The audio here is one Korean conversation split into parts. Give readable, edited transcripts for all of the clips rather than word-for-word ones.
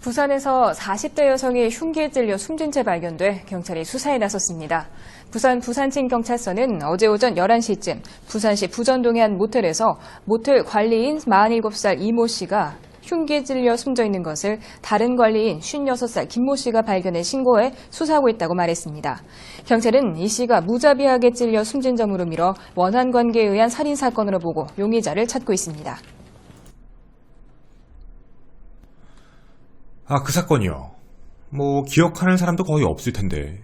부산에서 40대 여성이 흉기에 찔려 숨진 채 발견돼 경찰이 수사에 나섰습니다. 부산 부산청경찰서는 어제 오전 11시쯤 부산시 부전동의 한 모텔에서 모텔 관리인 47살 이모 씨가 흉기에 찔려 숨져 있는 것을 다른 관리인 56살 김모 씨가 발견해 신고해 수사하고 있다고 말했습니다. 경찰은 이 씨가 무자비하게 찔려 숨진 점으로 미뤄 원한 관계에 의한 살인 사건으로 보고 용의자를 찾고 있습니다. 그 사건이요. 기억하는 사람도 거의 없을 텐데.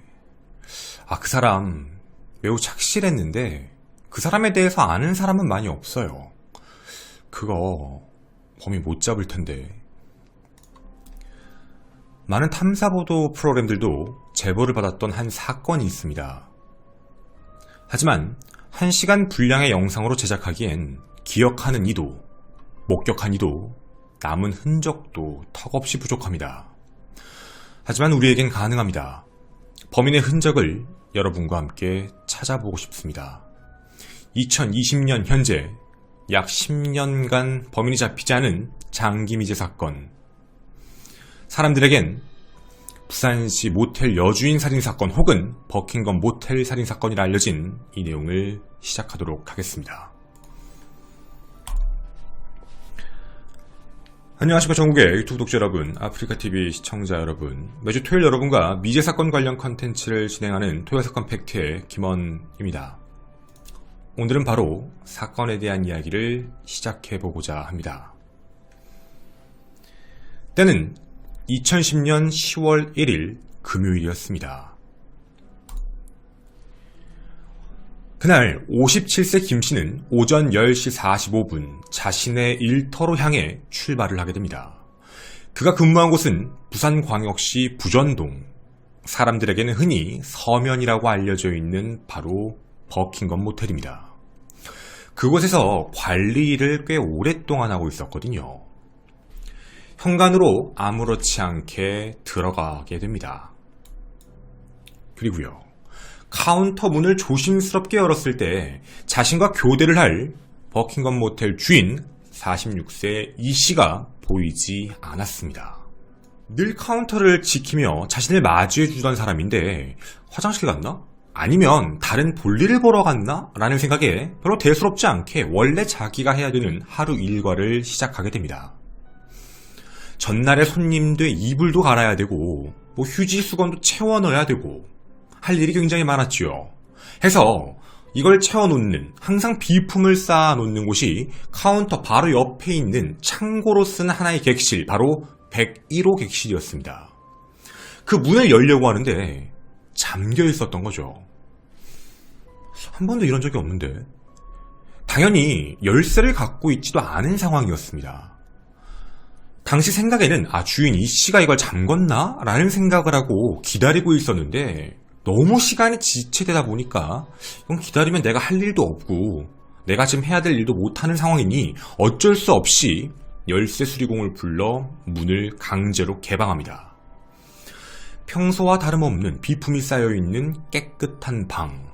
그 사람 매우 착실했는데 그 사람에 대해서 아는 사람은 많이 없어요. 그거 범인 못 잡을 텐데. 많은 탐사보도 프로그램들도 제보를 받았던 한 사건이 있습니다. 하지만 1시간 분량의 영상으로 제작하기엔 기억하는 이도, 목격한 이도, 남은 흔적도 턱없이 부족합니다. 하지만 우리에겐 가능합니다. 범인의 흔적을 여러분과 함께 찾아보고 싶습니다. 2020년 현재 약 10년간 범인이 잡히지 않은 장기 미제 사건. 사람들에겐 부산시 모텔 여주인 살인사건 혹은 버킹엄 모텔 살인사건이라 알려진 이 내용을 시작하도록 하겠습니다. 안녕하십니까. 전국의 유튜브 독자 여러분, 아프리카TV 시청자 여러분, 매주 토요일 여러분과 미제사건 관련 컨텐츠를 진행하는 토요사건 팩트의 김원입니다. 오늘은 바로 사건에 대한 이야기를 시작해보고자 합니다. 때는 2010년 10월 1일 금요일이었습니다. 그날 57세 김씨는 오전 10시 45분 자신의 일터로 향해 출발을 하게 됩니다. 그가 근무한 곳은 부산광역시 부전동, 사람들에게는 흔히 서면이라고 알려져 있는 바로 버킹엄 모텔입니다. 그곳에서 관리 일을 꽤 오랫동안 하고 있었거든요. 현관으로 아무렇지 않게 들어가게 됩니다. 그리고요, 카운터 문을 조심스럽게 열었을 때 자신과 교대를 할 버킹엄 모텔 주인 46세 이 씨가 보이지 않았습니다. 늘 카운터를 지키며 자신을 마주해 주던 사람인데 화장실 갔나? 아니면 다른 볼일을 보러 갔나? 라는 생각에 별로 대수롭지 않게 원래 자기가 해야 되는 하루 일과를 시작하게 됩니다. 전날에 손님들 이불도 갈아야 되고 휴지 수건도 채워 넣어야 되고 할 일이 굉장히 많았지요. 해서 이걸 채워놓는, 항상 비품을 쌓아놓는 곳이 카운터 바로 옆에 있는 창고로 쓴 하나의 객실, 바로 101호 객실이었습니다. 그 문을 열려고 하는데 잠겨 있었던 거죠. 한 번도 이런 적이 없는데. 당연히 열쇠를 갖고 있지도 않은 상황이었습니다. 당시 생각에는 주인 이 씨가 이걸 잠궜나? 라는 생각을 하고 기다리고 있었는데 너무 시간이 지체되다 보니까 이건 기다리면 내가 할 일도 없고 내가 지금 해야 될 일도 못하는 상황이니 어쩔 수 없이 열쇠 수리공을 불러 문을 강제로 개방합니다. 평소와 다름없는 비품이 쌓여있는 깨끗한 방.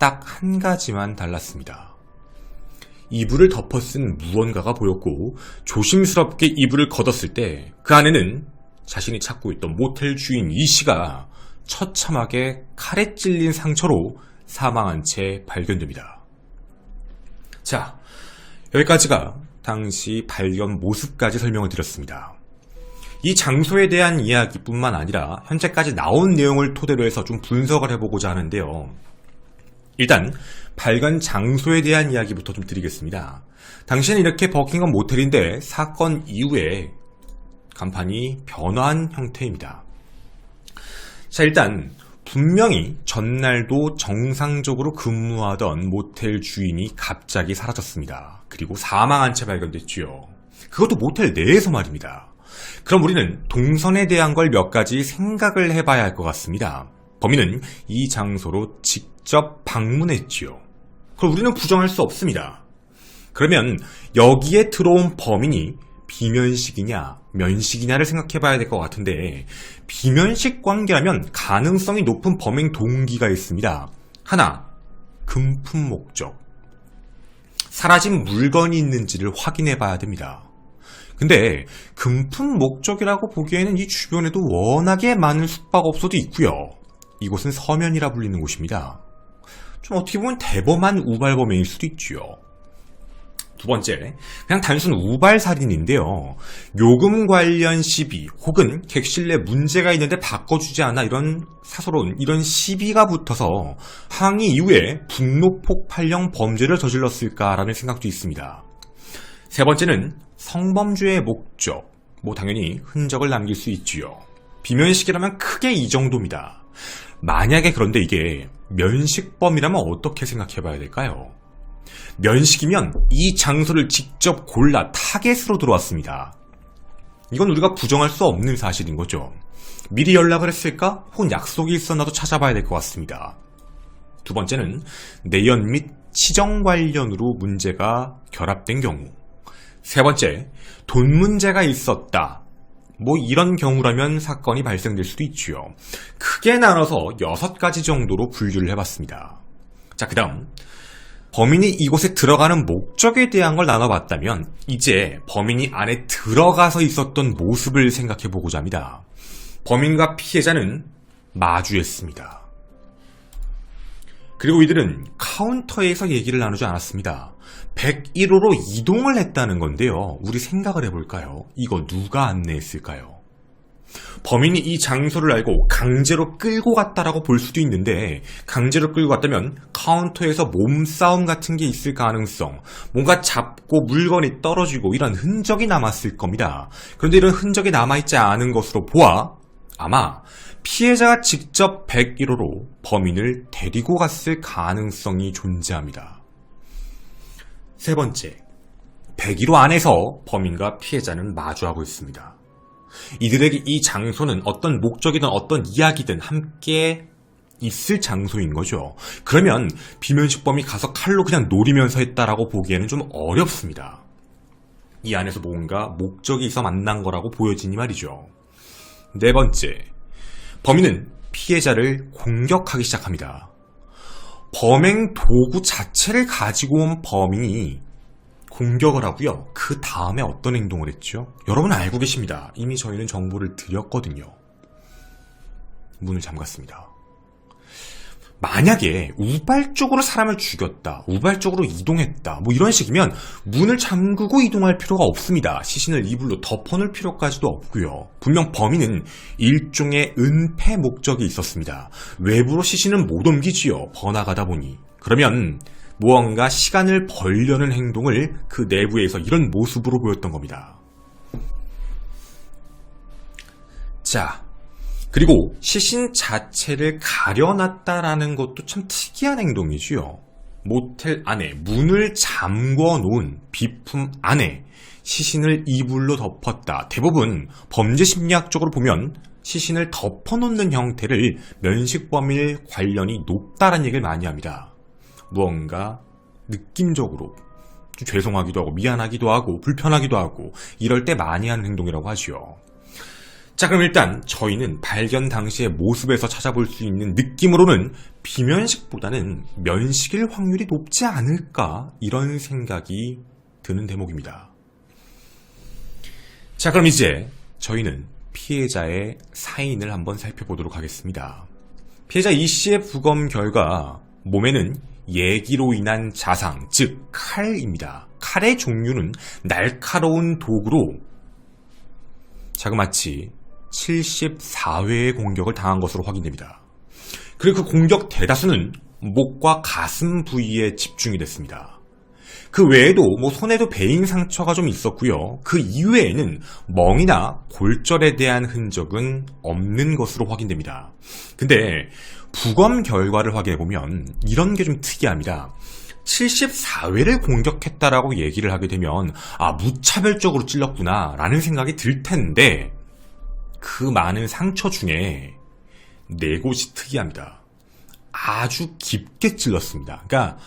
딱 한 가지만 달랐습니다. 이불을 덮어 쓴 무언가가 보였고 조심스럽게 이불을 걷었을 때 그 안에는 자신이 찾고 있던 모텔 주인 이 씨가 처참하게 칼에 찔린 상처로 사망한 채 발견됩니다. 자, 여기까지가 당시 발견 모습까지 설명을 드렸습니다. 이 장소에 대한 이야기뿐만 아니라 현재까지 나온 내용을 토대로 해서 좀 분석을 해보고자 하는데요. 일단 발견 장소에 대한 이야기부터 좀 드리겠습니다. 당시에는 이렇게 버킹엄 모텔인데 사건 이후에 간판이 변화한 형태입니다. 자, 일단 분명히 전날도 정상적으로 근무하던 모텔 주인이 갑자기 사라졌습니다. 그리고 사망한 채 발견됐지요. 그것도 모텔 내에서 말입니다. 그럼 우리는 동선에 대한 걸 몇 가지 생각을 해봐야 할 것 같습니다. 범인은 이 장소로 직접 방문했지요. 그걸 우리는 부정할 수 없습니다. 그러면 여기에 들어온 범인이 비면식이냐 면식이냐를 생각해봐야 될 것 같은데, 비면식 관계라면 가능성이 높은 범행 동기가 있습니다. 하나, 금품 목적. 사라진 물건이 있는지를 확인해봐야 됩니다. 근데 금품 목적이라고 보기에는 이 주변에도 워낙에 많은 숙박업소도 있고요. 이곳은 서면이라 불리는 곳입니다. 좀 어떻게 보면 대범한 우발범행일 수도 있지요. 두 번째, 그냥 단순 우발살인인데요. 요금 관련 시비 혹은 객실 내 문제가 있는데 바꿔주지 않아 이런 사소로운 이런 시비가 붙어서 항의 이후에 분노 폭발형 범죄를 저질렀을까라는 생각도 있습니다. 세 번째는 성범죄의 목적, 당연히 흔적을 남길 수 있지요. 비면식이라면 크게 이 정도입니다. 만약에 그런데 이게 면식범이라면 어떻게 생각해 봐야 될까요? 면식이면 이 장소를 직접 골라 타겟으로 들어왔습니다. 이건 우리가 부정할 수 없는 사실인 거죠. 미리 연락을 했을까? 혹은 약속이 있었나도 찾아봐야 될 것 같습니다. 두 번째는 내연 및 치정 관련으로 문제가 결합된 경우. 세 번째, 돈 문제가 있었다. 이런 경우라면 사건이 발생될 수도 있지요. 크게 나눠서 6가지 정도로 분류를 해봤습니다. 자, 그 다음 범인이 이곳에 들어가는 목적에 대한 걸 나눠봤다면 이제 범인이 안에 들어가서 있었던 모습을 생각해보고자 합니다. 범인과 피해자는 마주했습니다. 그리고 이들은 카운터에서 얘기를 나누지 않았습니다. 101호로 이동을 했다는 건데요. 우리 생각을 해볼까요? 이거 누가 안내했을까요? 범인이 이 장소를 알고 강제로 끌고 갔다라고 볼 수도 있는데 강제로 끌고 갔다면 카운터에서 몸싸움 같은 게 있을 가능성, 뭔가 잡고 물건이 떨어지고 이런 흔적이 남았을 겁니다. 그런데 이런 흔적이 남아있지 않은 것으로 보아 아마 피해자가 직접 101호로 범인을 데리고 갔을 가능성이 존재합니다. 세 번째, 101호 안에서 범인과 피해자는 마주하고 있습니다. 이들에게 이 장소는 어떤 목적이든 어떤 이야기든 함께 있을 장소인 거죠. 그러면 비면식범이 가서 칼로 그냥 노리면서 했다라고 보기에는 좀 어렵습니다. 이 안에서 뭔가 목적이 있어 만난 거라고 보여지니 말이죠. 네 번째, 범인은 피해자를 공격하기 시작합니다. 범행 도구 자체를 가지고 온 범인이 공격을 하고요. 그 다음에 어떤 행동을 했죠? 여러분 알고 계십니다. 이미 저희는 정보를 드렸거든요. 문을 잠갔습니다. 만약에 우발적으로 사람을 죽였다, 우발적으로 이동했다, 이런 식이면 문을 잠그고 이동할 필요가 없습니다. 시신을 이불로 덮어놓을 필요까지도 없고요. 분명 범인은 일종의 은폐 목적이 있었습니다. 외부로 시신은 못 옮기지요. 번화가다 보니. 그러면 무언가 시간을 벌려는 행동을 그 내부에서 이런 모습으로 보였던 겁니다. 자, 그리고 시신 자체를 가려놨다라는 것도 참 특이한 행동이지요. 모텔 안에 문을 잠궈 놓은 비품 안에 시신을 이불로 덮었다. 대부분 범죄 심리학적으로 보면 시신을 덮어놓는 형태를 면식범일 관련이 높다라는 얘기를 많이 합니다. 무언가 느낌적으로 죄송하기도 하고 미안하기도 하고 불편하기도 하고 이럴 때 많이 하는 행동이라고 하지요. 자, 그럼 일단 저희는 발견 당시의 모습에서 찾아볼 수 있는 느낌으로는 비면식보다는 면식일 확률이 높지 않을까 이런 생각이 드는 대목입니다. 자, 그럼 이제 저희는 피해자의 사인을 한번 살펴보도록 하겠습니다. 피해자 E씨의 부검 결과 몸에는 예기로 인한 자상, 즉 칼입니다. 칼의 종류는 날카로운 도구로 자그마치 74회의 공격을 당한 것으로 확인됩니다. 그리고 그 공격 대다수는 목과 가슴 부위에 집중이 됐습니다. 그 외에도 손에도 베인 상처가 좀 있었고요. 그 이외에는 멍이나 골절에 대한 흔적은 없는 것으로 확인됩니다. 근데 부검 결과를 확인해보면 이런 게 좀 특이합니다. 74회를 공격했다라고 얘기를 하게 되면 무차별적으로 찔렀구나 라는 생각이 들 텐데 그 많은 상처 중에 4곳이 특이합니다. 아주 깊게 찔렀습니다. 그러니까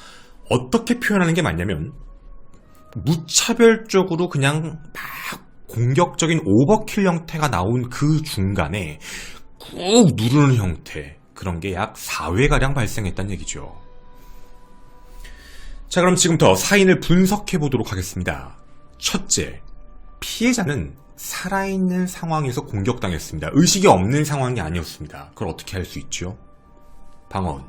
어떻게 표현하는 게 맞냐면 무차별적으로 그냥 막 공격적인 오버킬 형태가 나온 그 중간에 꾹 누르는 형태, 그런 게 약 4회가량 발생했다는 얘기죠. 자, 그럼 지금부터 사인을 분석해 보도록 하겠습니다. 첫째, 피해자는 살아있는 상황에서 공격당했습니다. 의식이 없는 상황이 아니었습니다. 그걸 어떻게 할 수 있죠? 방언.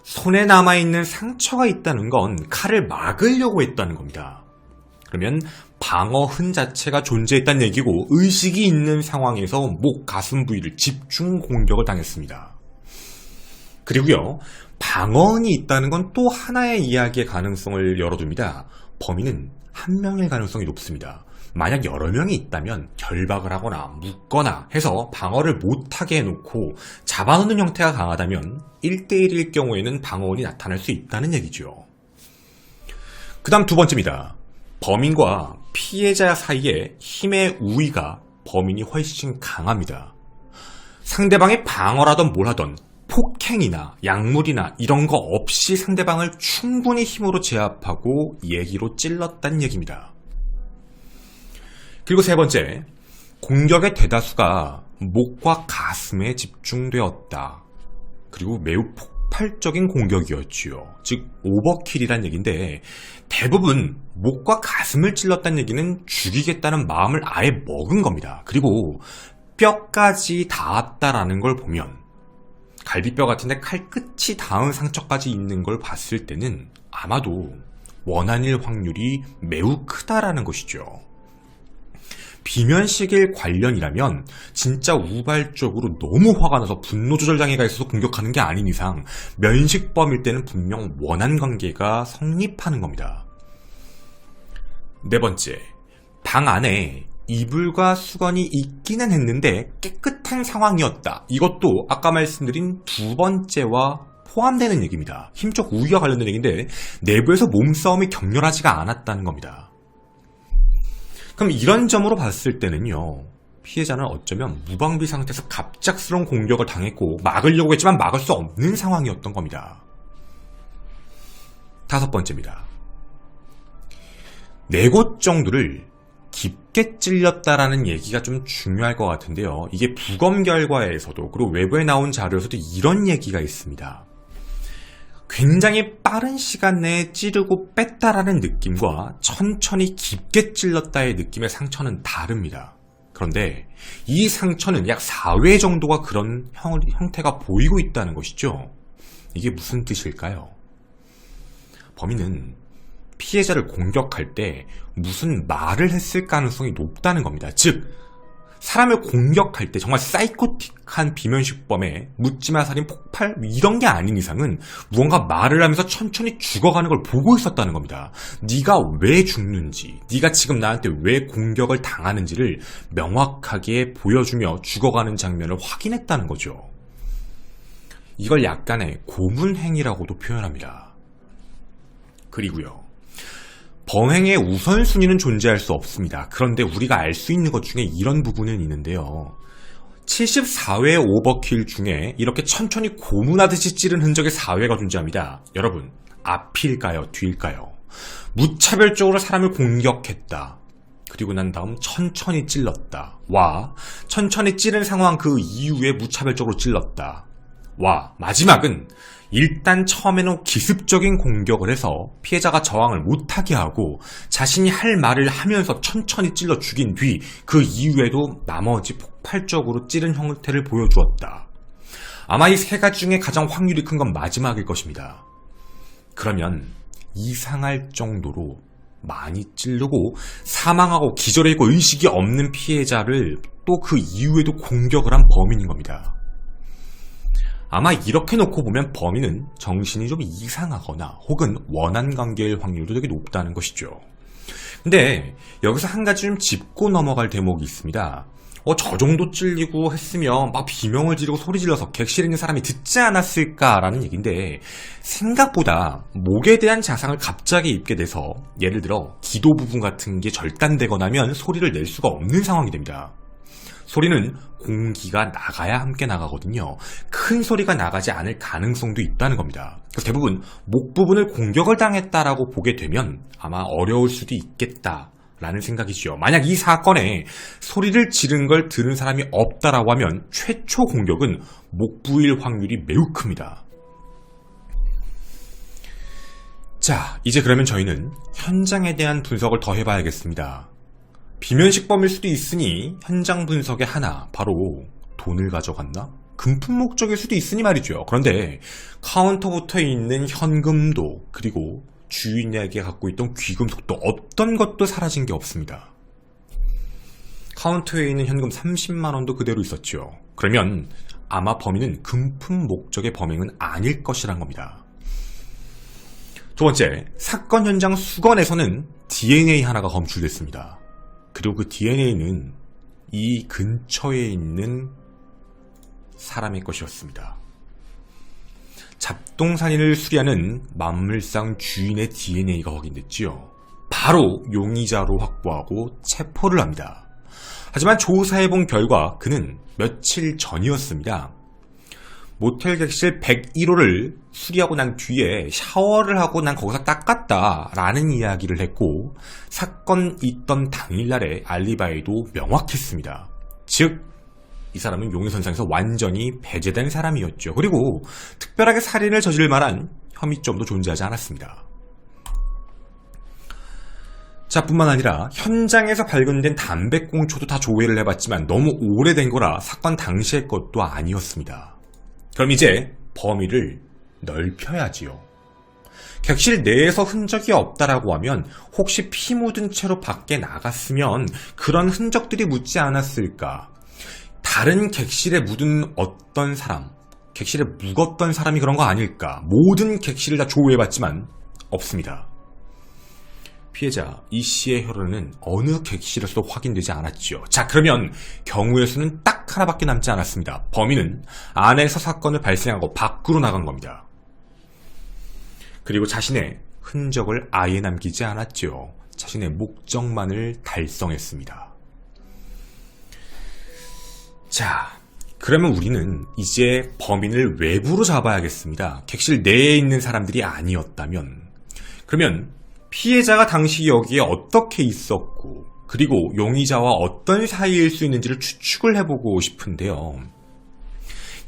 손에 남아있는 상처가 있다는 건 칼을 막으려고 했다는 겁니다. 그러면 방어흔 자체가 존재했다는 얘기고 의식이 있는 상황에서 목, 가슴 부위를 집중 공격을 당했습니다. 그리고요, 방어흔이 있다는 건 또 하나의 이야기의 가능성을 열어둡니다. 범인은 한 명일 가능성이 높습니다. 만약 여러 명이 있다면 결박을 하거나 묶거나 해서 방어를 못하게 해놓고 잡아놓는 형태가 강하다면 1대1일 경우에는 방어원이 나타날 수 있다는 얘기죠. 그 다음 두 번째입니다. 범인과 피해자 사이에 힘의 우위가 범인이 훨씬 강합니다. 상대방이 방어라던 뭘 하던 폭행이나 약물이나 이런 거 없이 상대방을 충분히 힘으로 제압하고 얘기로 찔렀다는 얘기입니다. 그리고 세 번째, 공격의 대다수가 목과 가슴에 집중되었다. 그리고 매우 폭발적인 공격이었지요. 즉 오버킬이란 얘기인데 대부분 목과 가슴을 찔렀다는 얘기는 죽이겠다는 마음을 아예 먹은 겁니다. 그리고 뼈까지 닿았다라는 걸 보면 갈비뼈 같은데 칼끝이 닿은 상처까지 있는 걸 봤을 때는 아마도 원한일 확률이 매우 크다라는 것이죠. 비면식일 관련이라면 진짜 우발적으로 너무 화가 나서 분노 조절 장애가 있어서 공격하는 게 아닌 이상 면식범일 때는 분명 원한 관계가 성립하는 겁니다. 네 번째, 방 안에 이불과 수건이 있기는 했는데 깨끗한 상황이었다. 이것도 아까 말씀드린 두 번째와 포함되는 얘기입니다. 힘적 우위와 관련된 얘기인데 내부에서 몸싸움이 격렬하지가 않았다는 겁니다. 그럼 이런 점으로 봤을 때는요, 피해자는 어쩌면 무방비 상태에서 갑작스러운 공격을 당했고 막으려고 했지만 막을 수 없는 상황이었던 겁니다. 다섯 번째입니다. 4곳 정도를 깊게 찔렸다라는 얘기가 좀 중요할 것 같은데요. 이게 부검 결과에서도 그리고 외부에 나온 자료에서도 이런 얘기가 있습니다. 굉장히 빠른 시간 내에 찌르고 뺐다라는 느낌과 천천히 깊게 찔렀다의 느낌의 상처는 다릅니다. 그런데 이 상처는 약 4회 정도가 그런 형태가 보이고 있다는 것이죠. 이게 무슨 뜻일까요? 범인은 피해자를 공격할 때 무슨 말을 했을 가능성이 높다는 겁니다. 즉, 사람을 공격할 때 정말 사이코틱한 비면식범에 묻지마 살인 폭발 이런 게 아닌 이상은 무언가 말을 하면서 천천히 죽어가는 걸 보고 있었다는 겁니다. 네가 왜 죽는지, 네가 지금 나한테 왜 공격을 당하는지를 명확하게 보여주며 죽어가는 장면을 확인했다는 거죠. 이걸 약간의 고문행위라고도 표현합니다. 그리고요, 범행의 우선순위는 존재할 수 없습니다. 그런데 우리가 알 수 있는 것 중에 이런 부분은 있는데요. 74회 오버킬 중에 이렇게 천천히 고문하듯이 찌른 흔적의 4회가 존재합니다. 여러분, 앞일까요? 뒤일까요? 무차별적으로 사람을 공격했다. 그리고 난 다음 천천히 찔렀다. 와, 천천히 찌른 상황 그 이후에 무차별적으로 찔렀다. 와, 마지막은 일단 처음에는 기습적인 공격을 해서 피해자가 저항을 못하게 하고 자신이 할 말을 하면서 천천히 찔러 죽인 뒤 그 이후에도 나머지 폭발적으로 찌른 형태를 보여주었다. 아마 이 세 가지 중에 가장 확률이 큰 건 마지막일 것입니다. 그러면 이상할 정도로 많이 찌르고 사망하고 기절해 있고 의식이 없는 피해자를 또 그 이후에도 공격을 한 범인인 겁니다. 아마 이렇게 놓고 보면 범인은 정신이 좀 이상하거나 혹은 원한 관계일 확률도 되게 높다는 것이죠. 근데 여기서 한 가지 좀 짚고 넘어갈 대목이 있습니다. 저 정도 찔리고 했으면 막 비명을 지르고 소리 질러서 객실에 있는 사람이 듣지 않았을까라는 얘기인데 생각보다 목에 대한 자상을 갑자기 입게 돼서 예를 들어 기도 부분 같은 게 절단되거나 하면 소리를 낼 수가 없는 상황이 됩니다. 소리는 공기가 나가야 함께 나가거든요. 큰 소리가 나가지 않을 가능성도 있다는 겁니다. 그래서 대부분 목 부분을 공격을 당했다라고 보게 되면 아마 어려울 수도 있겠다라는 생각이지요. 만약 이 사건에 소리를 지른 걸 들은 사람이 없다라고 하면 최초 공격은 목 부위일 확률이 매우 큽니다. 자, 이제 그러면 저희는 현장에 대한 분석을 더 해봐야겠습니다. 비면식범일 수도 있으니 현장 분석의 하나, 바로 돈을 가져갔나? 금품 목적일 수도 있으니 말이죠. 그런데 카운터부터 있는 현금도, 그리고 주인에게 갖고 있던 귀금속도 어떤 것도 사라진 게 없습니다. 카운터에 있는 현금 30만 원도 그대로 있었죠. 그러면 아마 범인은 금품 목적의 범행은 아닐 것이란 겁니다. 두 번째, 사건 현장 수건에서는 DNA 하나가 검출됐습니다. 그리고 그 DNA는 이 근처에 있는 사람의 것이었습니다. 잡동사니를 수리하는 만물상 주인의 DNA가 확인됐지요. 바로 용의자로 확보하고 체포를 합니다. 하지만 조사해본 결과 그는 며칠 전이었습니다. 모텔 객실 101호를 수리하고 난 뒤에 샤워를 하고 난 거기서 닦았다 라는 이야기를 했고, 사건 있던 당일날의 알리바이도 명확했습니다. 즉 이 사람은 용의선상에서 완전히 배제된 사람이었죠. 그리고 특별하게 살인을 저질 만한 혐의점도 존재하지 않았습니다. 자, 뿐만 아니라 현장에서 발견된 담배꽁초도 다 조회를 해봤지만 너무 오래된 거라 사건 당시의 것도 아니었습니다. 그럼 이제 범위를 넓혀야지요. 객실 내에서 흔적이 없다라고 하면 혹시 피 묻은 채로 밖에 나갔으면 그런 흔적들이 묻지 않았을까? 다른 객실에 묻은 어떤 사람, 객실에 묵었던 사람이 그런 거 아닐까? 모든 객실을 다 조회해봤지만 없습니다. 피해자 이 씨의 혈흔은 어느 객실에서도 확인되지 않았죠. 자, 그러면 경우의 수는 딱 하나밖에 남지 않았습니다. 범인은 안에서 사건을 발생하고 밖으로 나간 겁니다. 그리고 자신의 흔적을 아예 남기지 않았죠. 자신의 목적만을 달성했습니다. 자, 그러면 우리는 이제 범인을 외부로 잡아야겠습니다. 객실 내에 있는 사람들이 아니었다면. 그러면 피해자가 당시 여기에 어떻게 있었고, 그리고 용의자와 어떤 사이일 수 있는지를 추측을 해보고 싶은데요.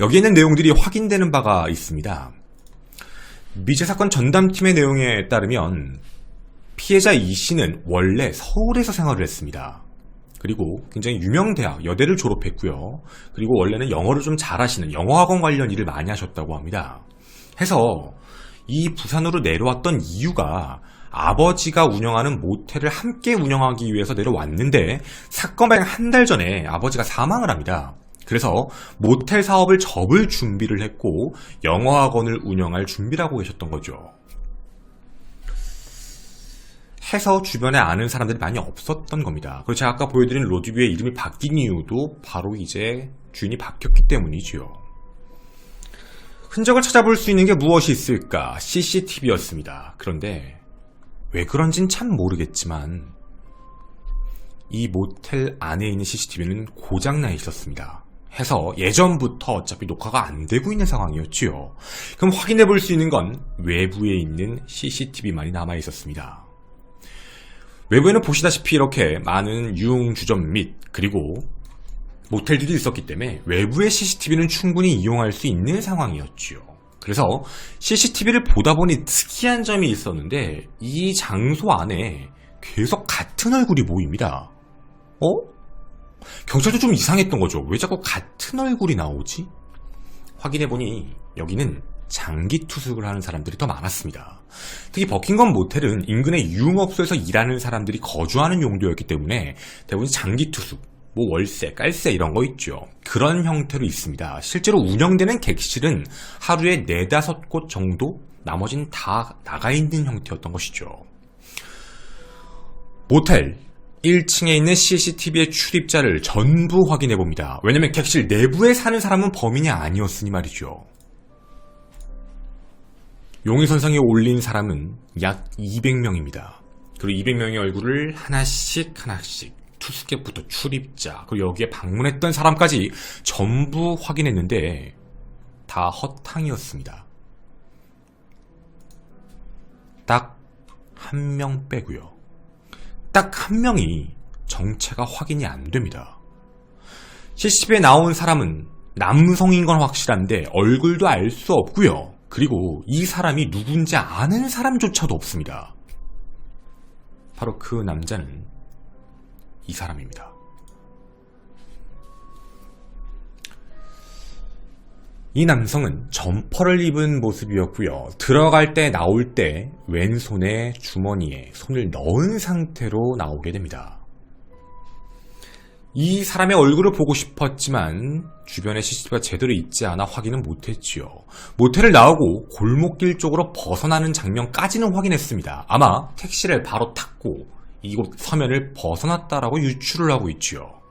여기에 있는 내용들이 확인되는 바가 있습니다. 미제 사건 전담팀의 내용에 따르면 피해자 이 씨는 원래 서울에서 생활을 했습니다. 그리고 굉장히 유명 대학, 여대를 졸업했고요. 그리고 원래는 영어를 좀 잘하시는 영어학원 관련 일을 많이 하셨다고 합니다. 해서 이 부산으로 내려왔던 이유가 아버지가 운영하는 모텔을 함께 운영하기 위해서 내려왔는데 사건 발생 한 달 전에 아버지가 사망을 합니다. 그래서 모텔 사업을 접을 준비를 했고 영어학원을 운영할 준비를 하고 계셨던 거죠. 해서 주변에 아는 사람들이 많이 없었던 겁니다. 그리고 제가 아까 보여드린 로드뷰의 이름이 바뀐 이유도 바로 이제 주인이 바뀌었기 때문이지요. 흔적을 찾아볼 수 있는 게 무엇이 있을까? CCTV였습니다. 그런데 왜 그런진 참 모르겠지만 이 모텔 안에 있는 CCTV는 고장나 있었습니다. 해서 예전부터 어차피 녹화가 안 되고 있는 상황이었지요. 그럼 확인해 볼 수 있는 건 외부에 있는 CCTV만이 남아 있었습니다. 외부에는 보시다시피 이렇게 많은 유흥주점 및 그리고 모텔들이 있었기 때문에 외부의 CCTV는 충분히 이용할 수 있는 상황이었죠. 그래서 CCTV를 보다 보니 특이한 점이 있었는데 이 장소 안에 계속 같은 얼굴이 보입니다. 경찰도 좀 이상했던 거죠. 왜 자꾸 같은 얼굴이 나오지? 확인해보니 여기는 장기 투숙을 하는 사람들이 더 많았습니다. 특히 버킹엄 모텔은 인근의 유흥업소에서 일하는 사람들이 거주하는 용도였기 때문에 대부분 장기 투숙, 뭐 월세, 깔세 이런 거 있죠. 그런 형태로 있습니다. 실제로 운영되는 객실은 하루에 4-5곳 정도, 나머지는 다 나가 있는 형태였던 것이죠. 모텔 1층에 있는 CCTV의 출입자를 전부 확인해 봅니다. 왜냐면 객실 내부에 사는 사람은 범인이 아니었으니 말이죠. 용의선상에 올린 사람은 약 200명입니다. 그리고 200명의 얼굴을 하나씩 투숙객부터 출입자, 그리고 여기에 방문했던 사람까지 전부 확인했는데 다 허탕이었습니다. 딱 한 명 빼고요. 딱 한 명이 정체가 확인이 안 됩니다. CCTV에 나온 사람은 남성인 건 확실한데 얼굴도 알 수 없고요. 그리고 이 사람이 누군지 아는 사람조차도 없습니다. 바로 그 남자는 이 사람입니다. 이 남성은 점퍼를 입은 모습이었고요. 들어갈 때 나올 때 왼손에 주머니에 손을 넣은 상태로 나오게 됩니다. 이 사람의 얼굴을 보고 싶었지만 주변에 CCTV가 제대로 있지 않아 확인은 못했지요. 모텔을 나오고 골목길 쪽으로 벗어나는 장면까지는 확인했습니다. 아마 택시를 바로 탔고 이곳 서면을 벗어났다라고 유추를 하고 있지요.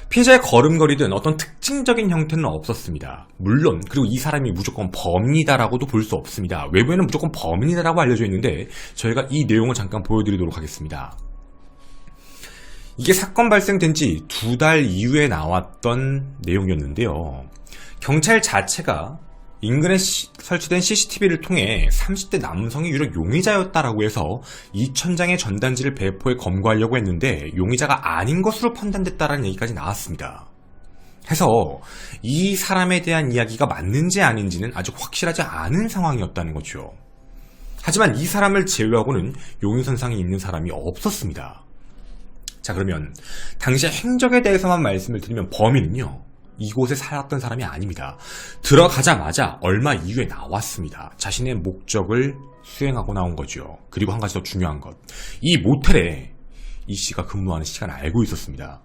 피해자의 걸음걸이든 어떤 특징적인 형태는 없었습니다. 물론 그리고 이 사람이 무조건 범인이다라고도 볼 수 없습니다. 외부에는 무조건 범인이다라고 알려져 있는데 저희가 이 내용을 잠깐 보여드리도록 하겠습니다. 이게 사건 발생된 지 2달 이후에 나왔던 내용이었는데요. 경찰 자체가 인근에 설치된 CCTV를 통해 30대 남성이 유력 용의자였다라고 해서 2,000장의 전단지를 배포해 검거하려고 했는데 용의자가 아닌 것으로 판단됐다라는 얘기까지 나왔습니다. 해서 이 사람에 대한 이야기가 맞는지 아닌지는 아직 확실하지 않은 상황이었다는 거죠. 하지만 이 사람을 제외하고는 용의선상에 있는 사람이 없었습니다. 자, 그러면 당시의 행적에 대해서만 말씀을 드리면 범인은요, 이곳에 살았던 사람이 아닙니다. 들어가자마자 얼마 이후에 나왔습니다. 자신의 목적을 수행하고 나온 거죠. 그리고 한 가지 더 중요한 것. 이 모텔에 이 씨가 근무하는 시간을 알고 있었습니다.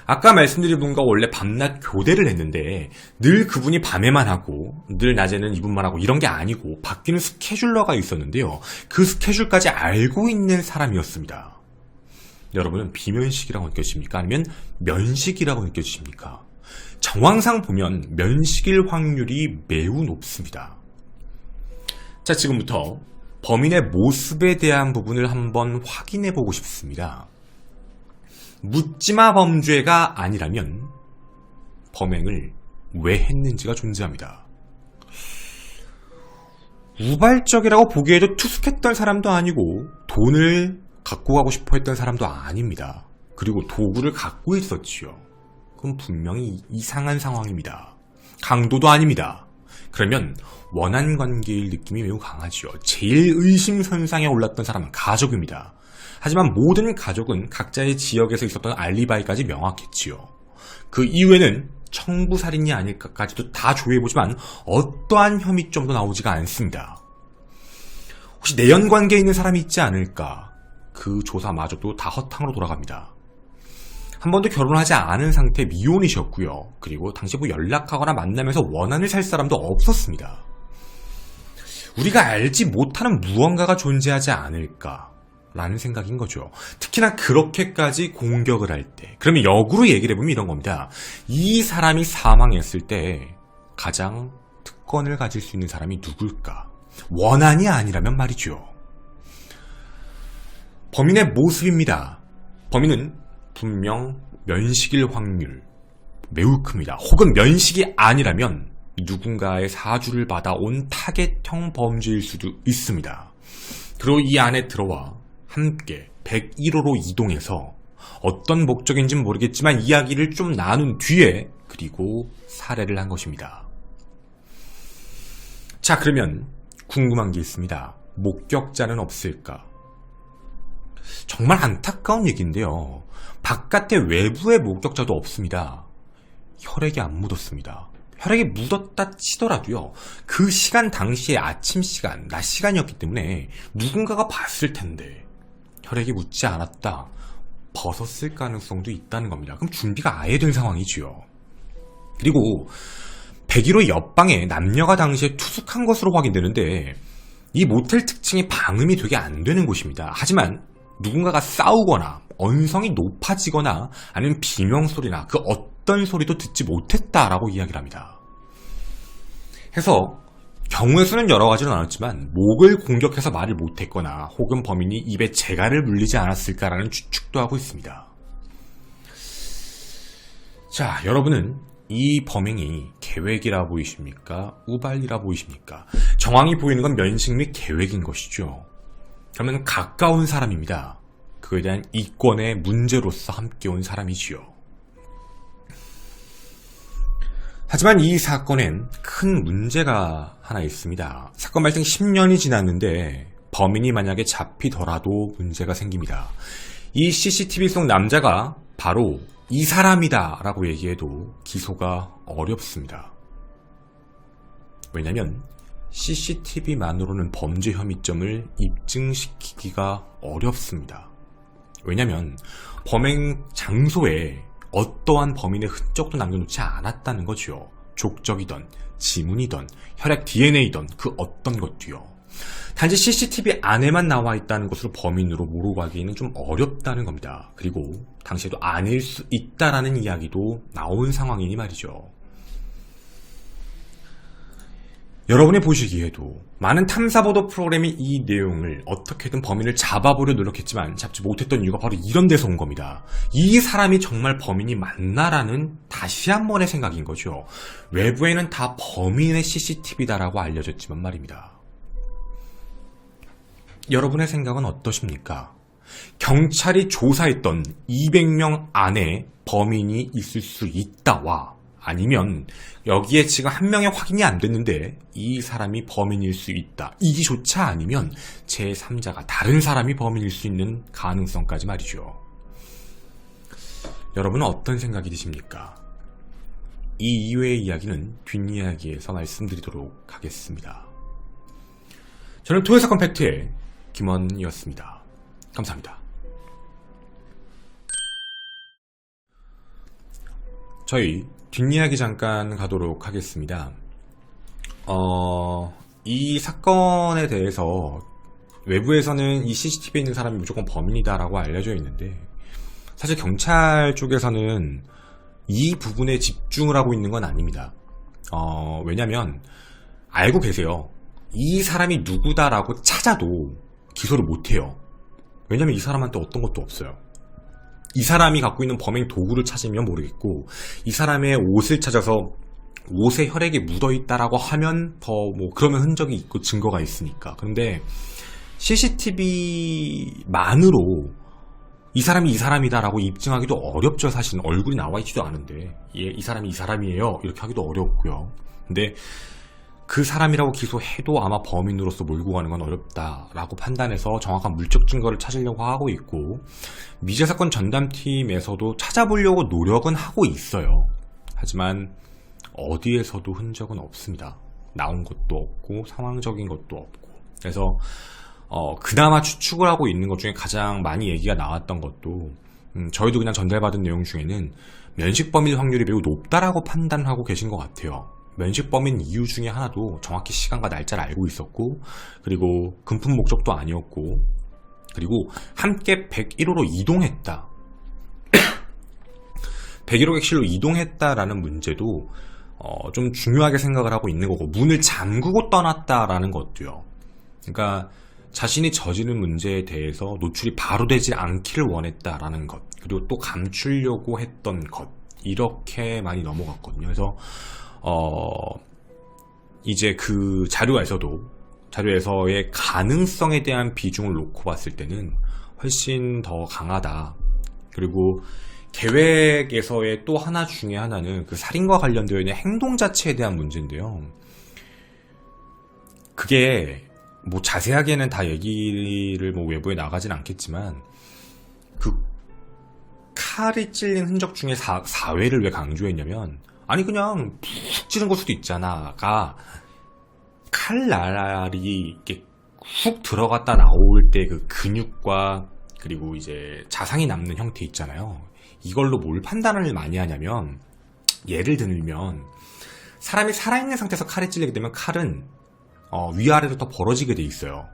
아까 말씀드린 분과 원래 밤낮 교대를 했는데 늘 그분이 밤에만 하고 늘 낮에는 이분만 하고 이런 게 아니고 바뀌는 스케줄러가 있었는데요. 그 스케줄까지 알고 있는 사람이었습니다. 여러분은 비면식이라고 느껴지십니까? 아니면 면식이라고 느껴지십니까? 정황상 보면 면식일 확률이 매우 높습니다. 자, 지금부터 범인의 모습에 대한 부분을 한번 확인해 보고 싶습니다. 묻지마 범죄가 아니라면 범행을 왜 했는지가 존재합니다. 우발적이라고 보기에도 투숙했던 사람도 아니고 돈을 갖고 가고 싶어 했던 사람도 아닙니다. 그리고 도구를 갖고 있었지요. 그럼 분명히 이상한 상황입니다. 강도도 아닙니다. 그러면 원한 관계일 느낌이 매우 강하지요. 제일 의심선상에 올랐던 사람은 가족입니다. 하지만 모든 가족은 각자의 지역에서 있었던 알리바이까지 명확했지요. 그 이후에는 청부살인이 아닐까까지도 다 조회해보지만 어떠한 혐의점도 나오지가 않습니다. 혹시 내연관계에 있는 사람이 있지 않을까? 그 조사마저도 다 허탕으로 돌아갑니다. 한 번도 결혼하지 않은 상태 미혼이셨고요. 그리고 당시 뭐 연락하거나 만나면서 원한을 살 사람도 없었습니다. 우리가 알지 못하는 무언가가 존재하지 않을까라는 생각인 거죠. 특히나 그렇게까지 공격을 할 때. 그러면 역으로 얘기를 해보면 이런 겁니다. 이 사람이 사망했을 때 가장 특권을 가질 수 있는 사람이 누굴까? 원한이 아니라면 말이죠. 범인의 모습입니다. 범인은 분명 면식일 확률 매우 큽니다. 혹은 면식이 아니라면 누군가의 사주를 받아온 타겟형 범죄일 수도 있습니다. 그리고 이 안에 들어와 함께 101호로 이동해서 어떤 목적인지는 모르겠지만 이야기를 좀 나눈 뒤에 그리고 살해를 한 것입니다. 자, 그러면 궁금한 게 있습니다. 목격자는 없을까? 정말 안타까운 얘기인데요. 바깥에 외부의 목격자도 없습니다. 혈액이 안 묻었습니다. 혈액이 묻었다 치더라도요. 그 시간 당시에 아침 시간, 낮 시간이었기 때문에 누군가가 봤을 텐데 혈액이 묻지 않았다. 벗었을 가능성도 있다는 겁니다. 그럼 준비가 아예 된 상황이지요. 그리고 101호 옆방에 남녀가 당시에 투숙한 것으로 확인되는데 이 모텔 특징이 방음이 되게 안 되는 곳입니다. 하지만 누군가가 싸우거나 언성이 높아지거나 아니면 비명소리나 그 어떤 소리도 듣지 못했다라고 이야기를 합니다. 해서 경우의 수는 여러 가지로 나눴지만 목을 공격해서 말을 못했거나 혹은 범인이 입에 재갈을 물리지 않았을까라는 추측도 하고 있습니다. 자, 여러분은 이 범행이 계획이라 보이십니까? 우발이라 보이십니까? 정황이 보이는 건 면식 및 계획인 것이죠. 그러면 가까운 사람입니다. 그에 대한 이권의 문제로서 함께 온 사람이지요. 하지만 이 사건엔 큰 문제가 하나 있습니다. 사건 발생 10년이 지났는데 범인이 만약에 잡히더라도 문제가 생깁니다. 이 CCTV 속 남자가 바로 이 사람이다 라고 얘기해도 기소가 어렵습니다. 왜냐면 CCTV만으로는 범죄 혐의점을 입증시키기가 어렵습니다. 왜냐면 범행 장소에 어떠한 범인의 흔적도 남겨놓지 않았다는 거죠. 족적이던 지문이던 혈액 DNA던 그 어떤 것도요. 단지 CCTV 안에만 나와 있다는 것으로 범인으로 몰고 가기는 좀 어렵다는 겁니다. 그리고 당시에도 아닐 수 있다라는 이야기도 나온 상황이니 말이죠. 여러분이 보시기에도 많은 탐사보도 프로그램이 이 내용을 어떻게든 범인을 잡아보려 노력했지만 잡지 못했던 이유가 바로 이런 데서 온 겁니다. 이 사람이 정말 범인이 맞나라는 다시 한 번의 생각인 거죠. 외부에는 다 범인의 CCTV다라고 알려졌지만 말입니다. 여러분의 생각은 어떠십니까? 경찰이 조사했던 200명 안에 범인이 있을 수 있다와 아니면 여기에 지금 한 명의 확인이 안 됐는데 이 사람이 범인일 수 있다. 이조차 아니면 제3자가 다른 사람이 범인일 수 있는 가능성까지 말이죠. 여러분은 어떤 생각이 드십니까? 이 이외의 이야기는 뒷이야기에서 말씀드리도록 하겠습니다. 저는 토요사건 팩트의 김원이었습니다. 감사합니다. 저희 뒷이야기 잠깐 가도록 하겠습니다. 이 사건에 대해서 외부에서는 이 CCTV에 있는 사람이 무조건 범인이다라고 알려져 있는데 사실 경찰 쪽에서는 이 부분에 집중을 하고 있는 건 아닙니다. 왜냐면 알고 계세요. 이 사람이 누구다라고 찾아도 기소를 못해요. 왜냐면 이 사람한테 어떤 것도 없어요. 이 사람이 갖고 있는 범행 도구를 찾으면 모르겠고 이 사람의 옷을 찾아서 옷에 혈액이 묻어있다라고 하면 더 뭐 그러면 흔적이 있고 증거가 있으니까. 그런데 CCTV만으로 이 사람이 이 사람이다라고 입증하기도 어렵죠. 사실은 얼굴이 나와 있지도 않은데 이 사람이 이 사람이에요 이렇게 하기도 어렵고요. 근데 그 사람이라고 기소해도 아마 범인으로서 몰고 가는 건 어렵다라고 판단해서 정확한 물적 증거를 찾으려고 하고 있고 미제사건 전담팀에서도 찾아보려고 노력은 하고 있어요. 하지만 어디에서도 흔적은 없습니다. 나온 것도 없고 상황적인 것도 없고. 그래서 그나마 추측을 하고 있는 것 중에 가장 많이 얘기가 나왔던 것도 저희도 그냥 전달받은 내용 중에는 면식범일 확률이 매우 높다라고 판단하고 계신 것 같아요. 면식범인 이유 중에 하나도 정확히 시간과 날짜를 알고 있었고 그리고 금품 목적도 아니었고 그리고 함께 101호로 이동했다. 101호 객실로 이동했다라는 문제도 좀 중요하게 생각을 하고 있는 거고 문을 잠그고 떠났다라는 것도요. 그러니까 자신이 저지른 문제에 대해서 노출이 바로 되지 않기를 원했다라는 것 그리고 또 감추려고 했던 것 이렇게 많이 넘어갔거든요. 그래서 이제 그 자료에서의 가능성에 대한 비중을 놓고 봤을 때는 훨씬 더 강하다. 그리고 계획에서의 또 하나 중에 하나는 그 살인과 관련되어 있는 행동 자체에 대한 문제인데요. 그게 뭐 자세하게는 다 얘기를 뭐 외부에 나가진 않겠지만 그 칼이 찔린 흔적 중에 4회를 왜 강조했냐면 아니 그냥 푹 찌른 걸 수도 있잖아가 칼날이 이렇게 훅 들어갔다 나올 때 그 근육과 그리고 이제 자상이 남는 형태 있잖아요. 이걸로 뭘 판단을 많이 하냐면 예를 들면 사람이 살아있는 상태에서 칼에 찔리게 되면 칼은 위아래로 더 벌어지게 돼 있어요.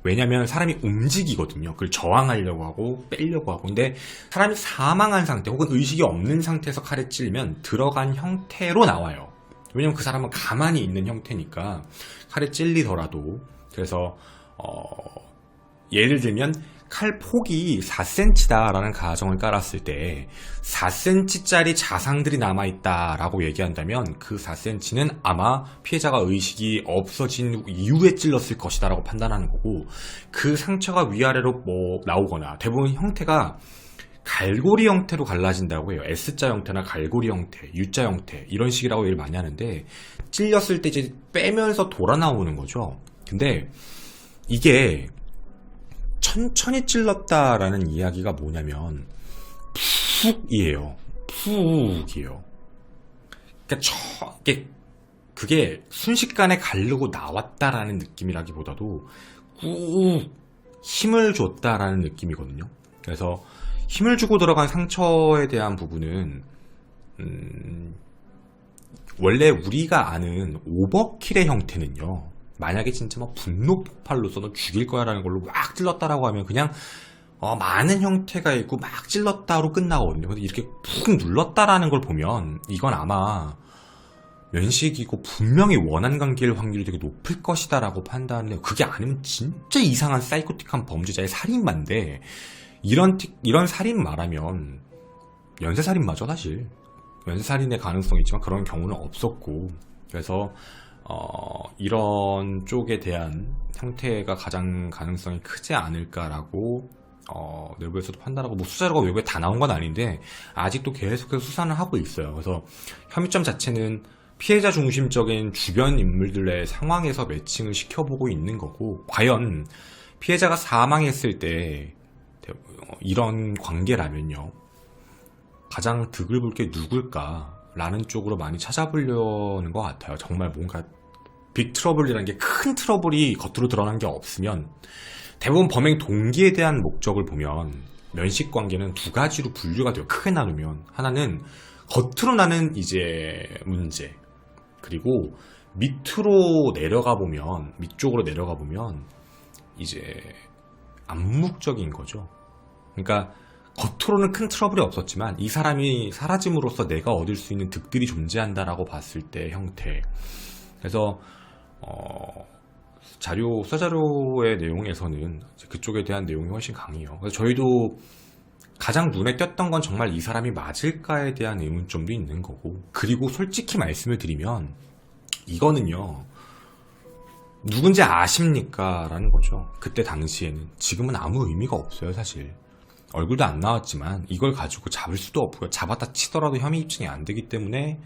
왜냐면 사람이 움직이거든요. 그걸 저항하려고 하고 빼려고 하고. 근데 사람이 사망한 상태 혹은 의식이 없는 상태에서 칼에 찔리면 들어간 형태로 나와요. 왜냐면 그 사람은 가만히 있는 형태니까 칼에 찔리더라도. 그래서 예를 들면 칼 폭이 4cm다라는 가정을 깔았을 때 4cm짜리 자상들이 남아있다라고 얘기한다면 그 4cm는 아마 피해자가 의식이 없어진 이후에 찔렀을 것이다 라고 판단하는 거고 그 상처가 위아래로 뭐 나오거나 대부분 형태가 갈고리 형태로 갈라진다고 해요. S자 형태나 갈고리 형태, U자 형태 이런 식이라고 얘기를 많이 하는데 찔렸을 때 이제 빼면서 돌아 나오는 거죠. 근데 이게 천천히 찔렀다라는 이야기가 뭐냐면 푹이에요. 푹이에요. 그러니까 그게 순식간에 가르고 나왔다라는 느낌이라기보다도 꾹 힘을 줬다라는 느낌이거든요. 그래서 힘을 주고 들어간 상처에 대한 부분은 원래 우리가 아는 오버킬의 형태는요, 만약에 진짜 막 분노 폭발로서 너 죽일 거야 라는 걸로 막 찔렀다라고 하면 그냥 많은 형태가 있고 막 찔렀다로 끝나거든요. 근데 이렇게 푹 눌렀다라는 걸 보면 이건 아마 면식이고 분명히 원한 관계일 확률이 되게 높을 것이다 라고 판단을 해요. 그게 아니면 진짜 이상한 사이코틱한 범죄자의 살인마인데 이런 살인 말하면 연쇄살인마죠. 사실 연쇄살인의 가능성이 있지만 그런 경우는 없었고, 그래서 이런 쪽에 대한 형태가 가장 가능성이 크지 않을까라고 내부에서도 판단하고, 뭐 수사자료가 외부에 다 나온 건 아닌데 아직도 계속해서 수사는 하고 있어요. 그래서 혐의점 자체는 피해자 중심적인 주변 인물들의 상황에서 매칭을 시켜보고 있는 거고, 과연 피해자가 사망했을 때 이런 관계라면요, 가장 득을 볼 게 누굴까라는 쪽으로 많이 찾아보려는 것 같아요. 정말 뭔가 빅 트러블이라는 게, 큰 트러블이 겉으로 드러난 게 없으면 대부분 범행 동기에 대한 목적을 보면 면식 관계는 두 가지로 분류가 돼요. 크게 나누면 하나는 겉으로 나는 이제 문제, 그리고 밑으로 내려가 보면, 밑쪽으로 내려가 보면 이제 암묵적인 거죠. 그러니까 겉으로는 큰 트러블이 없었지만 이 사람이 사라짐으로써 내가 얻을 수 있는 득들이 존재한다라고 봤을 때 형태. 그래서 수사자료의 내용에서는 그쪽에 대한 내용이 훨씬 강해요. 그래서 저희도 가장 눈에 띄었던 건 정말 이 사람이 맞을까에 대한 의문점도 있는 거고, 그리고 솔직히 말씀을 드리면 이거는요, 누군지 아십니까? 라는 거죠. 그때 당시에는. 지금은 아무 의미가 없어요, 사실. 얼굴도 안 나왔지만 이걸 가지고 잡을 수도 없고요. 잡았다 치더라도 혐의 입증이 안 되기 때문에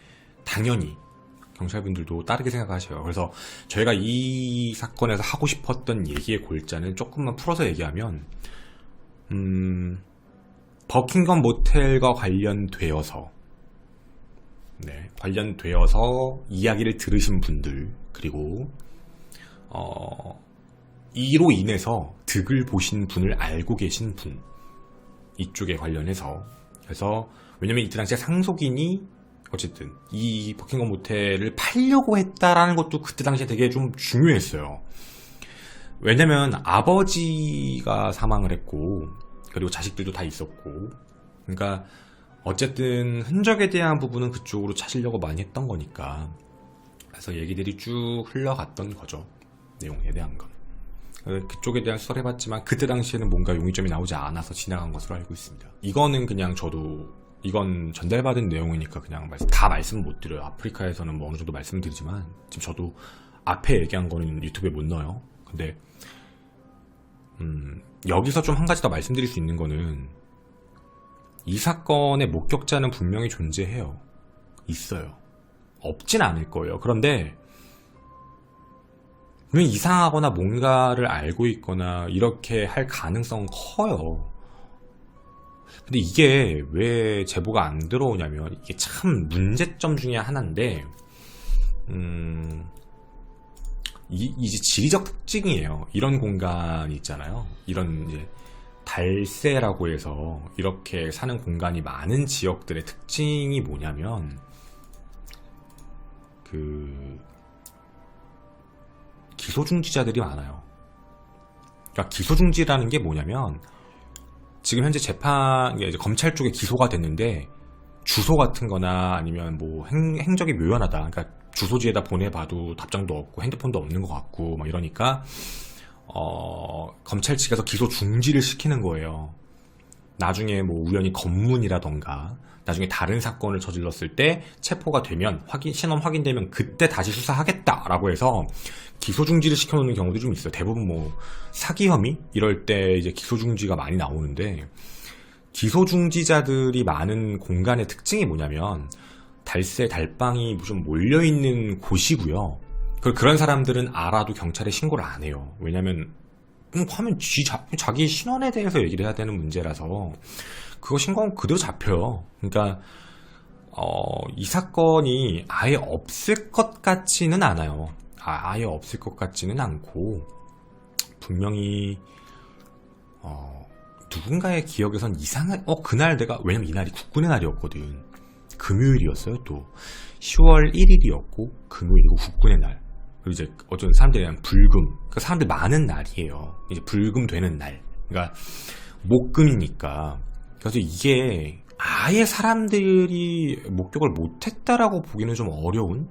당연히 경찰분들도 다르게 생각하셔요. 그래서 저희가 이 사건에서 하고 싶었던 얘기의 골자는 조금만 풀어서 얘기하면, 버킹엄 모텔과 관련되어서 이야기를 들으신 분들, 그리고 이로 인해서 득을 보신 분을 알고 계신 분, 이쪽에 관련해서. 그래서 왜냐면 이때 당시에 상속인이 어쨌든 이 버킹엄 모텔을 팔려고 했다라는 것도 그때 당시에 되게 좀 중요했어요. 왜냐면 아버지가 사망을 했고, 그리고 자식들도 다 있었고, 그러니까 어쨌든 흔적에 대한 부분은 그쪽으로 찾으려고 많이 했던 거니까. 그래서 얘기들이 쭉 흘러갔던 거죠, 내용에 대한 건. 그쪽에 대한 수사를 해봤지만 그때 당시에는 뭔가 용의점이 나오지 않아서 지나간 것으로 알고 있습니다. 이거는 그냥 저도, 이건 전달받은 내용이니까 그냥 다 말씀을 못 드려요. 아프리카에서는 뭐 어느 정도 말씀드리지만 지금 저도 앞에 얘기한 거는 유튜브에 못 넣어요. 근데 여기서 좀 한 가지 더 말씀드릴 수 있는 거는, 이 사건의 목격자는 분명히 존재해요. 있어요. 없진 않을 거예요. 그런데 분명히 이상하거나 뭔가를 알고 있거나 이렇게 할 가능성은 커요. 근데 이게 왜 제보가 안 들어오냐면, 이게 참 문제점 중에 하나인데, 이제 지리적 특징이에요. 이런 공간이 있잖아요. 이런 이제 달세라고 해서 이렇게 사는 공간이 많은 지역들의 특징이 뭐냐면, 기소중지자들이 많아요. 그러니까 기소중지라는 게 뭐냐면, 지금 현재 이제 검찰 쪽에 기소가 됐는데 주소 같은 거나 아니면 뭐 행적이 묘연하다, 그러니까 주소지에다 보내봐도 답장도 없고 핸드폰도 없는 것 같고 막 이러니까 검찰 측에서 기소 중지를 시키는 거예요. 나중에 뭐 우연히 검문이라던가 나중에 다른 사건을 저질렀을 때 체포가 되면, 신원 확인되면 그때 다시 수사하겠다라고 해서 기소 중지를 시켜놓는 경우도 좀 있어요. 대부분 뭐 사기 혐의 이럴 때 이제 기소 중지가 많이 나오는데, 기소 중지자들이 많은 공간의 특징이 뭐냐면 달새, 달빵이 좀 몰려있는 곳이고요. 그런 사람들은 알아도 경찰에 신고를 안 해요. 왜냐면 하면 자기 신원에 대해서 얘기를 해야 되는 문제라서 그거 신고하면 그대로 잡혀요. 그러니까 이 사건이 아예 없을 것 같지는 않아요. 아예 없을 것 같지는 않고 분명히 누군가의 기억에선 이상한 그날 왜냐면 이날이 국군의 날이었거든. 금요일이었어요. 또 10월 1일이었고 금요일이고 국군의 날. 그리고 이제 어떤 사람들이 불금, 그 사람들 많은 날이에요. 이제 불금 되는 날. 그러니까 목금이니까. 그래서 이게 아예 사람들이 목격을 못했다라고 보기는 좀 어려운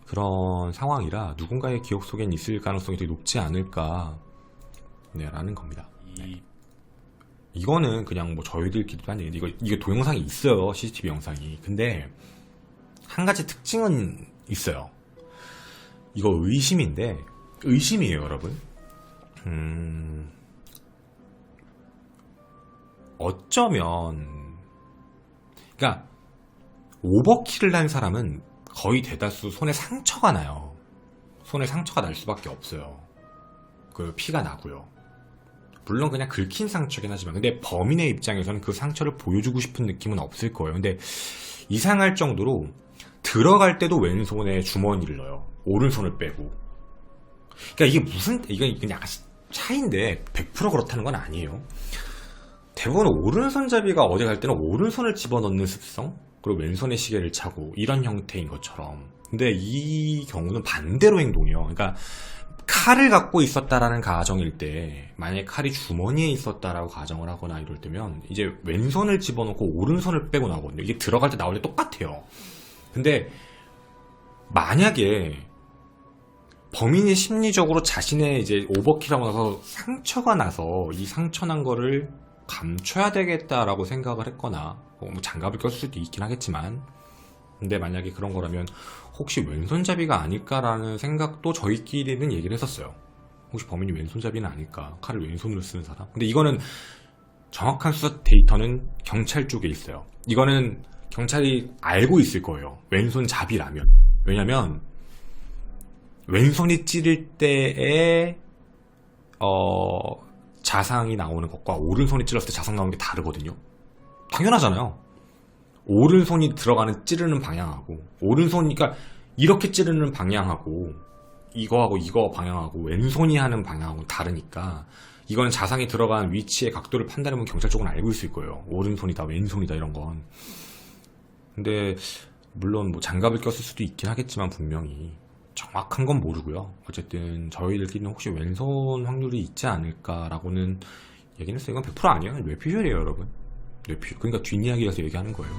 그런 상황이라 누군가의 기억 속엔 있을 가능성이 되게 높지 않을까 라는 겁니다. 이거는 그냥 뭐 저희들끼리도 한 얘기인데 이게 동영상이 있어요. CCTV 영상이. 근데 한 가지 특징은 있어요. 이거 의심이에요, 여러분. 어쩌면 그러니까 오버킬을 한 사람은 거의 대다수 손에 상처가 나요. 손에 상처가 날 수밖에 없어요. 그 피가 나고요. 물론 그냥 긁힌 상처긴 하지만 근데 범인의 입장에서는 그 상처를 보여주고 싶은 느낌은 없을 거예요. 근데 이상할 정도로 들어갈 때도 왼손에 주머니를 넣어요. 오른손을 빼고. 그러니까 이게 그냥 약간 차이인데 100% 그렇다는 건 아니에요. 대부분 오른손잡이가 어디 갈 때는 오른손을 집어넣는 습성, 그리고 왼손에 시계를 차고 이런 형태인 것처럼. 근데 이 경우는 반대로 행동이에요. 그러니까 칼을 갖고 있었다라는 가정일 때, 만약에 칼이 주머니에 있었다라고 가정을 하거나 이럴 때면 이제 왼손을 집어넣고 오른손을 빼고 나오거든요. 이게 들어갈 때 나올 때 똑같아요. 근데 만약에 범인이 심리적으로 자신의 이제 오버킬하고 나서 상처가 나서 이 상처 난 거를 감춰야 되겠다라고 생각을 했거나 뭐 장갑을 꼈을 수도 있긴 하겠지만, 근데 만약에 그런 거라면 혹시 왼손잡이가 아닐까라는 생각도 저희끼리는 얘기를 했었어요. 혹시 범인이 왼손잡이는 아닐까, 칼을 왼손으로 쓰는 사람. 근데 이거는 정확한 수사 데이터는 경찰 쪽에 있어요. 이거는 경찰이 알고 있을 거예요. 왼손잡이라면. 왜냐면 왼손이 찌를 때에 자상이 나오는 것과 오른손이 찔렀을 때 자상 나오는 게 다르거든요. 당연하잖아요. 오른손이 들어가는 찌르는 방향하고 그러니까 이렇게 찌르는 방향하고 이거하고 이거 방향하고 왼손이 하는 방향하고 다르니까 이거는 자상이 들어간 위치의 각도를 판단해보면 경찰 쪽은 알고 있을 거예요. 오른손이다 왼손이다 이런 건. 근데 물론 뭐 장갑을 꼈을 수도 있긴 하겠지만 분명히 정확한 건 모르고요. 어쨌든 저희들끼리는 혹시 왼손 확률이 있지 않을까라고는 얘기는 했어요. 이건 100% 아니에요. 뇌피셜이에요, 여러분. 뇌피셜. 그러니까 뒷이야기에서 얘기하는 거예요.